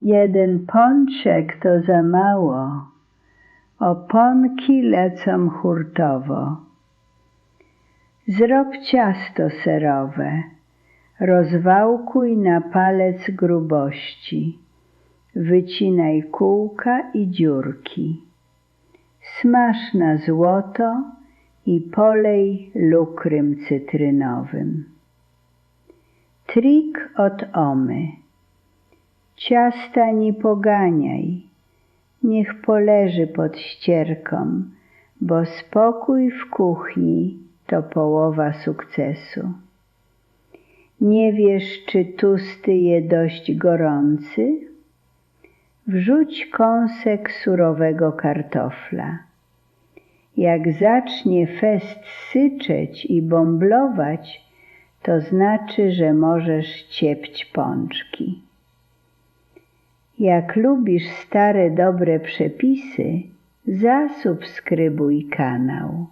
Jeden pączek to za mało, oponki lecą hurtowo. Zrób ciasto serowe, rozwałkuj na palec grubości, wycinaj kółka i dziurki. Smaż na złoto i polej lukrym cytrynowym. Trik od Omy. Ciasta nie poganiaj, niech poleży pod ścierką, bo spokój w kuchni to połowa sukcesu. Nie wiesz, czy tusty je dość gorący? Wrzuć kąsek surowego kartofla. Jak zacznie fest syczeć i bąblować, to znaczy, że możesz ciepć pączki. Jak lubisz stare dobre przepisy, zasubskrybuj kanał.